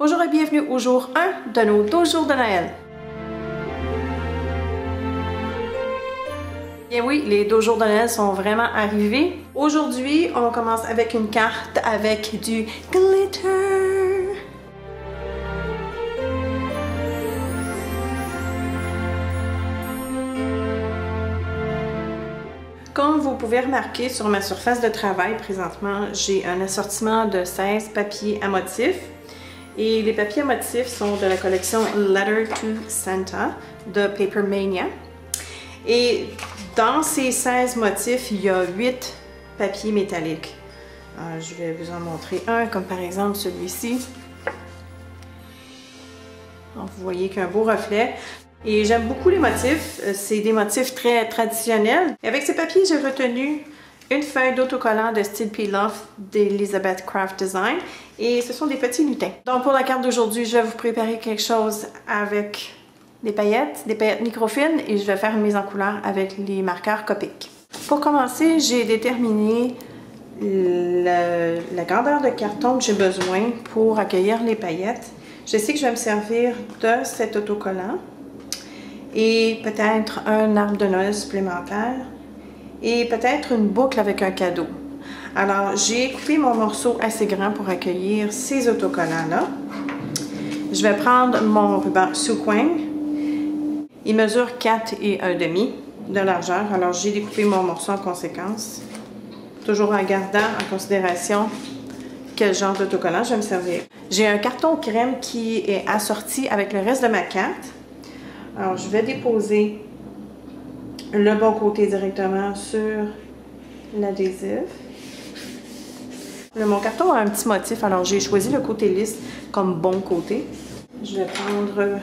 Bonjour et bienvenue au jour 1 de nos 12 jours de Noël. Bien oui, les 12 jours de Noël sont vraiment arrivés. Aujourd'hui, on commence avec une carte avec du glitter. Comme vous pouvez remarquer sur ma surface de travail présentement, j'ai un assortiment de 16 papiers à motifs. Et les papiers à motifs sont de la collection Letter to Santa de Paper Mania. Et dans ces 16 motifs, il y a 8 papiers métalliques. Je vais vous en montrer un, comme par exemple celui-ci. Vous voyez qu'il y a un beau reflet. Et j'aime beaucoup les motifs. C'est des motifs très traditionnels. Et avec ces papiers, j'ai retenu une feuille d'autocollant de style peel-off d'Elizabeth Craft Design. Et ce sont des petits lutins. Donc pour la carte d'aujourd'hui, je vais vous préparer quelque chose avec des paillettes microfines et je vais faire une mise en couleur avec les marqueurs Copic. Pour commencer, j'ai déterminé la grandeur de carton que j'ai besoin pour accueillir les paillettes. Je sais que je vais me servir de cet autocollant et peut-être un arbre de Noël supplémentaire et peut-être une boucle avec un cadeau. Alors, j'ai coupé mon morceau assez grand pour accueillir ces autocollants-là. Je vais prendre mon ruban Souquin. Il mesure 4 et 1/2 de largeur. Alors, j'ai découpé mon morceau en conséquence. Toujours en gardant en considération quel genre d'autocollant je vais me servir. J'ai un carton crème qui est assorti avec le reste de ma carte. Alors, je vais déposer le bon côté directement sur l'adhésif. Mon carton a un petit motif, alors j'ai choisi le côté lisse comme bon côté. Je vais prendre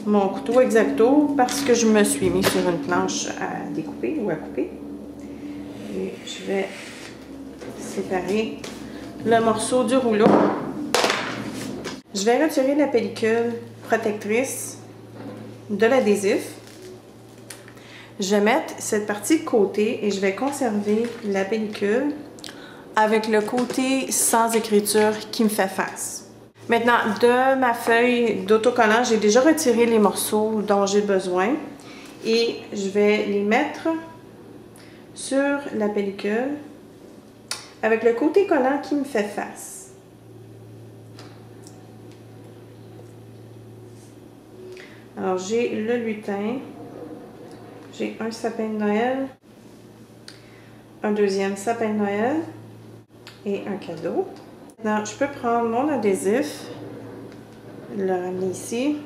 mon couteau X-Acto parce que je me suis mis sur une planche à découper ou à couper. Et je vais séparer le morceau du rouleau. Je vais retirer la pellicule protectrice de l'adhésif. Je vais mettre cette partie de côté et je vais conserver la pellicule avec le côté sans écriture qui me fait face. Maintenant, de ma feuille d'autocollant, j'ai déjà retiré les morceaux dont j'ai besoin et je vais les mettre sur la pellicule avec le côté collant qui me fait face. Alors, j'ai le lutin, j'ai un sapin de Noël, un deuxième sapin de Noël et un cadeau. Maintenant, je peux prendre mon adhésif, le ramener ici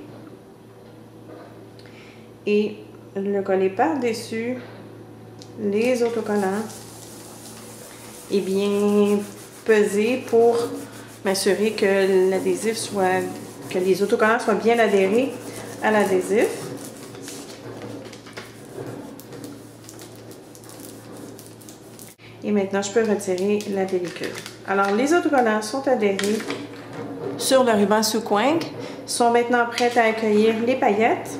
et le coller par-dessus les autocollants et bien peser pour m'assurer que l'adhésif soit, que les autocollants soient bien adhérés à l'adhésif. Et maintenant, je peux retirer la pellicule. Alors, les autocollants sont adhérés sur le ruban Souquin, sont maintenant prêts à accueillir les paillettes.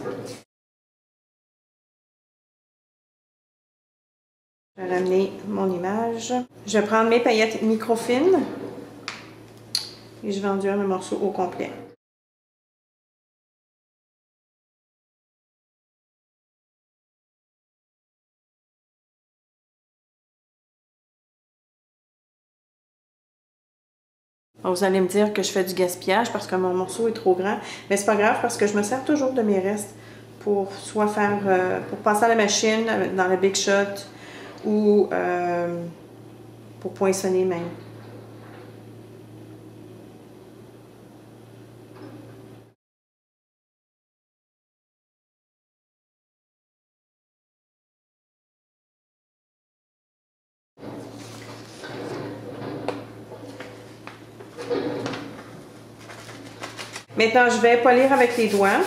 Je vais ramener mon image. Je vais prendre mes paillettes microfines et je vais enduire le morceau au complet. Vous allez me dire que je fais du gaspillage parce que mon morceau est trop grand, mais c'est pas grave parce que je me sers toujours de mes restes pour soit faire, pour passer à la machine dans le Big Shot ou pour poinçonner même. Maintenant, je vais polir avec les doigts.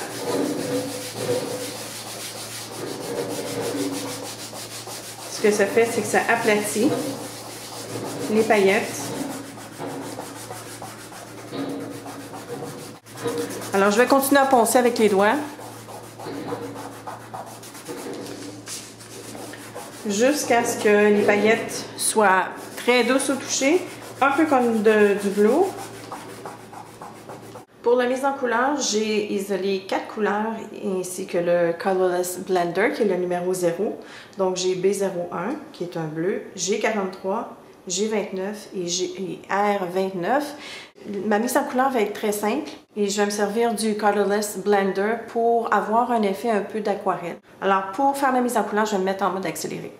Ce que ça fait, c'est que ça aplatit les paillettes. Alors, je vais continuer à poncer avec les doigts. Jusqu'à ce que les paillettes soient très douces au toucher, un peu comme du velours. Pour la mise en couleur, j'ai isolé 4 couleurs ainsi que le Colorless Blender qui est le numéro 0. Donc j'ai B01 qui est un bleu, G43, G29 et R29. Ma mise en couleur va être très simple et je vais me servir du Colorless Blender pour avoir un effet un peu d'aquarelle. Alors pour faire la mise en couleur, je vais me mettre en mode accéléré.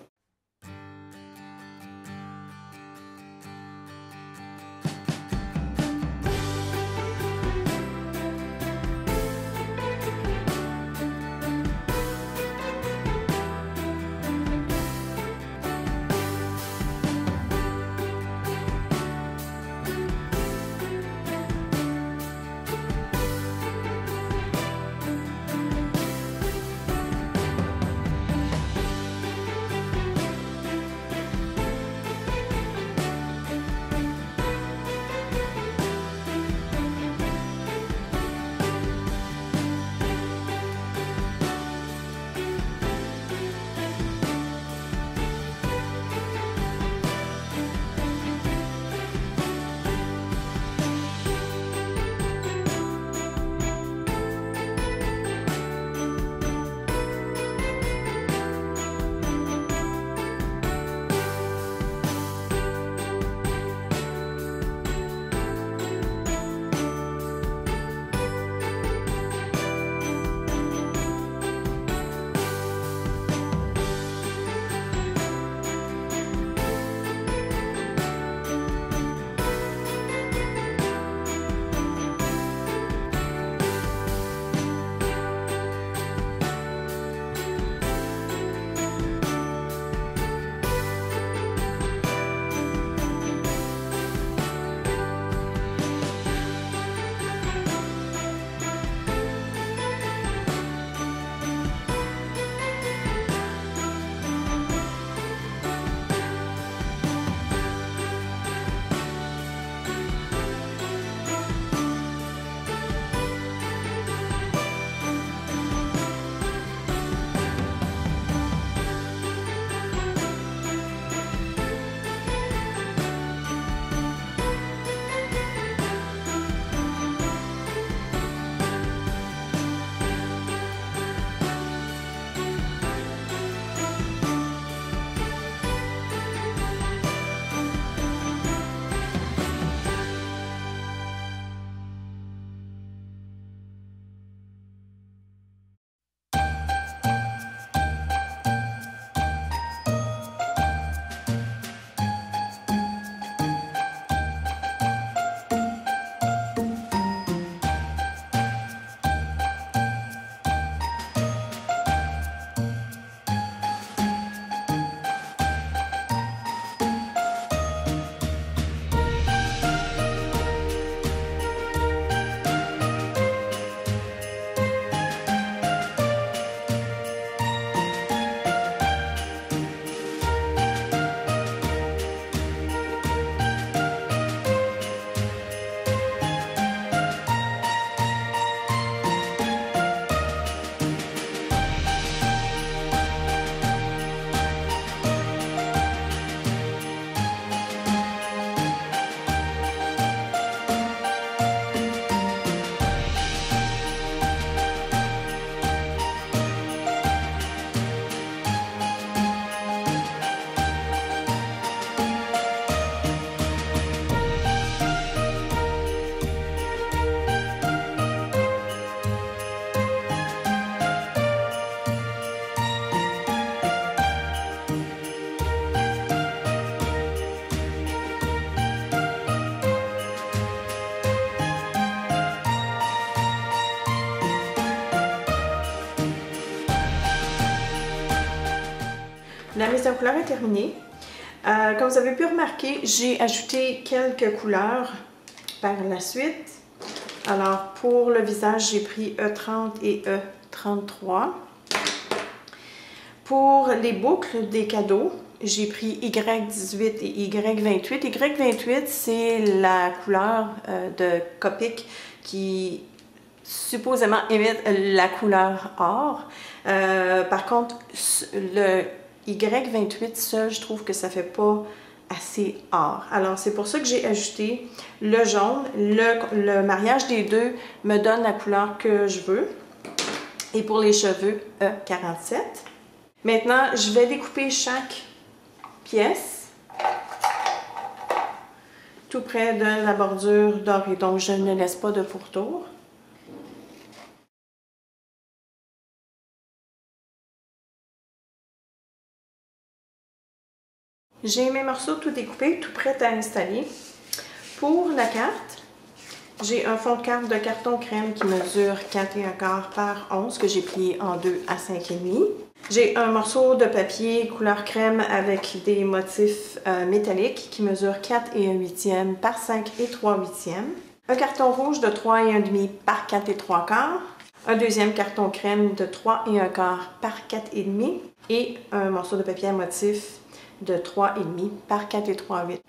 La mise en couleur est terminée. Comme vous avez pu remarquer, j'ai ajouté quelques couleurs par la suite. Alors, pour le visage, j'ai pris E30 et E33. Pour les boucles des cadeaux, j'ai pris Y18 et Y28. Y28, c'est la couleur de Copic qui supposément imite la couleur or. Par contre, le Y28 seul, je trouve que ça fait pas assez or. Alors, c'est pour ça que j'ai ajouté le jaune. Le mariage des deux me donne la couleur que je veux. Et pour les cheveux, E47. Maintenant, je vais découper chaque pièce tout près de la bordure dorée. Donc, je ne laisse pas de pourtour. J'ai mes morceaux tout découpés, tout prêts à installer. Pour la carte, j'ai un fond de carte de carton crème qui mesure 4,25 par 11 que j'ai plié en 2 à 5,5. J'ai un morceau de papier couleur crème avec des motifs métalliques qui mesure 4,1/8 par 5,3/8. Un carton rouge de 3,1/2 par 4,75. Un deuxième carton crème de 3,15 par 4,5. Et un morceau de papier à motif de 3,5 par 4,3/8.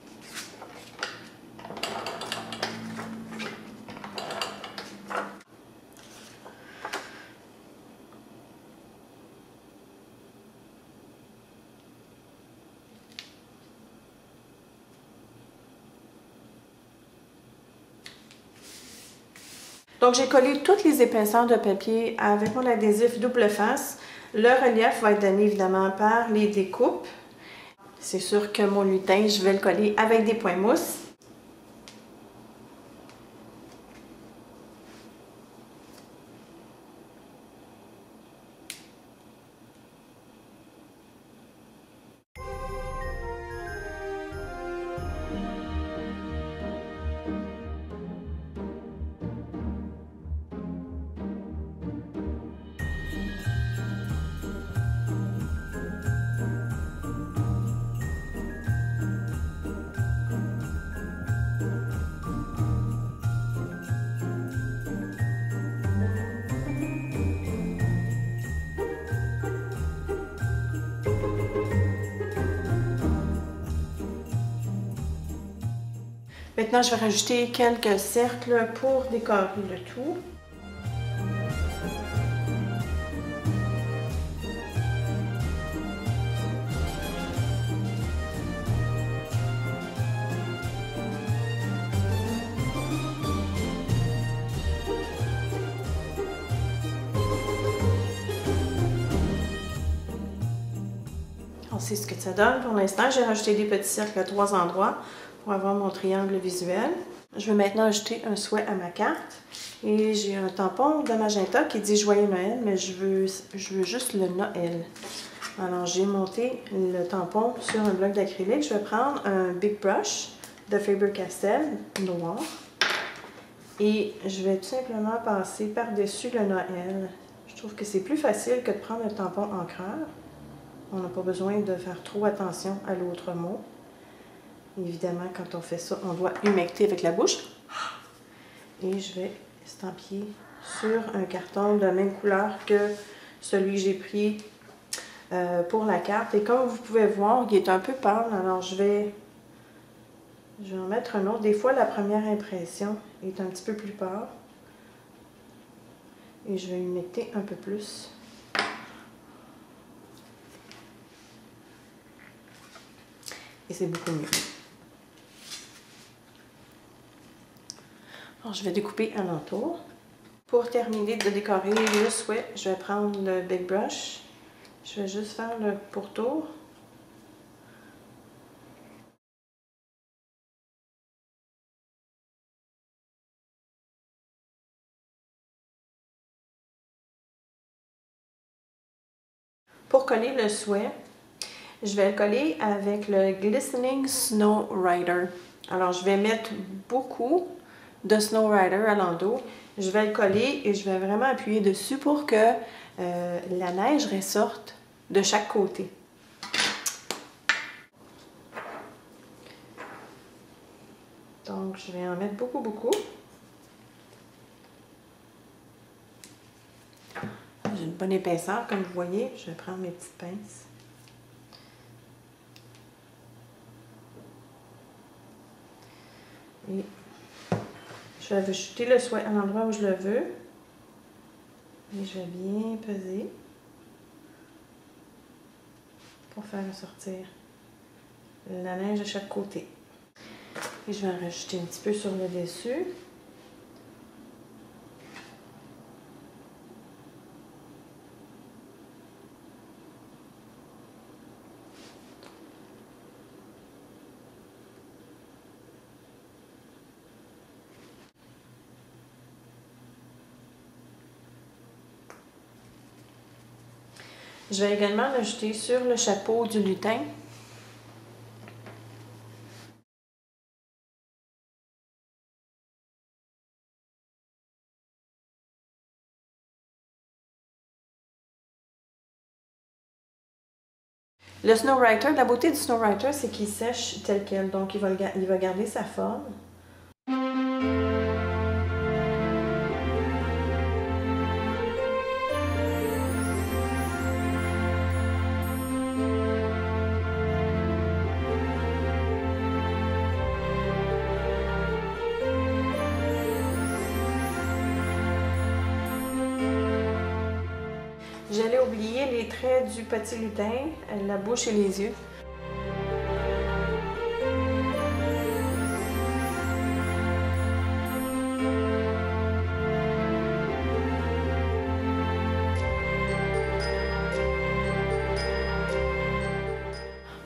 Donc, j'ai collé toutes les épaisseurs de papier avec mon adhésif double face. Le relief va être donné évidemment par les découpes. C'est sûr que mon lutin, je vais le coller avec des points mousse. Maintenant, je vais rajouter quelques cercles pour décorer le tout. On sait ce que ça donne. Pour l'instant, j'ai rajouté des petits cercles à 3 endroits pour avoir mon triangle visuel. Je vais maintenant ajouter un souhait à ma carte. Et j'ai un tampon de magenta qui dit Joyeux Noël, mais je veux juste le Noël. Alors, j'ai monté le tampon sur un bloc d'acrylique. Je vais prendre un Big Brush de Faber-Castell noir. Et je vais tout simplement passer par-dessus le Noël. Je trouve que c'est plus facile que de prendre un tampon encreur. On n'a pas besoin de faire trop attention à l'autre mot. Évidemment, quand on fait ça, on doit humecter avec la bouche. Et je vais estampiller sur un carton de la même couleur que celui que j'ai pris pour la carte. Et comme vous pouvez voir, il est un peu pâle. Alors, je vais en mettre un autre. Des fois, la première impression est un petit peu plus pâle. Et je vais humecter un peu plus. Et c'est beaucoup mieux. Alors, je vais découper alentour. Pour terminer de décorer le souhait, je vais prendre le Big Brush. Je vais juste faire le pourtour. Pour coller le souhait, je vais le coller avec le Glistening Snow Rider. Alors, je vais mettre beaucoup de Snow Rider à l'endos. Je vais le coller et je vais vraiment appuyer dessus pour que la neige ressorte de chaque côté. Donc, je vais en mettre beaucoup, beaucoup. J'ai une bonne épaisseur, comme vous voyez. Je vais prendre mes petites pinces. Et je vais jeter le souhait à l'endroit où je le veux. Et je vais bien peser pour faire ressortir la neige de chaque côté. Et je vais en rajouter un petit peu sur le dessus. Je vais également l'ajouter sur le chapeau du lutin. Le Snow-Writer, la beauté du Snow-Writer, c'est qu'il sèche tel quel, donc il va garder sa forme. J'allais oublier les traits du petit lutin, la bouche et les yeux.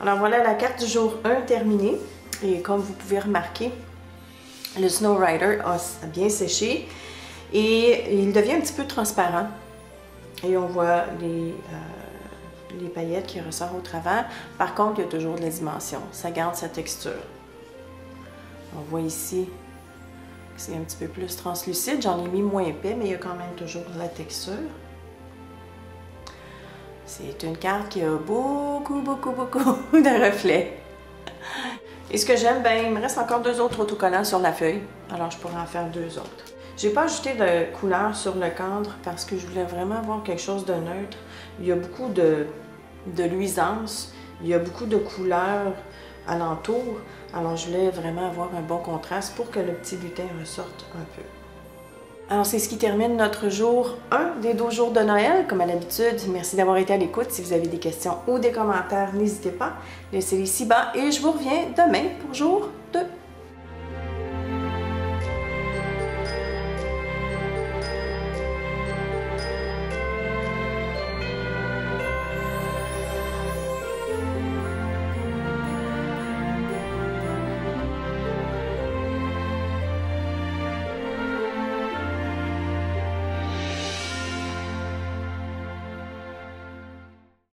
Alors voilà la carte du jour 1 terminée. Et comme vous pouvez remarquer, le Snow-Writer a bien séché et il devient un petit peu transparent. Et on voit les paillettes qui ressortent au travers. Par contre, il y a toujours de la dimension. Ça garde sa texture. On voit ici que c'est un petit peu plus translucide. J'en ai mis moins épais, mais il y a quand même toujours de la texture. C'est une carte qui a beaucoup de reflets. Et ce que j'aime, ben, il me reste encore 2 autres autocollants sur la feuille. Alors, je pourrais en faire 2 autres. J'ai pas ajouté de couleur sur le cadre parce que je voulais vraiment avoir quelque chose de neutre. Il y a beaucoup de luisance, il y a beaucoup de couleurs alentour. Alors je voulais vraiment avoir un bon contraste pour que le petit lutin ressorte un peu. Alors c'est ce qui termine notre jour 1 des 12 jours de Noël. Comme à l'habitude, merci d'avoir été à l'écoute. Si vous avez des questions ou des commentaires, n'hésitez pas. Laissez-les ici bas et je vous reviens demain pour jour 2.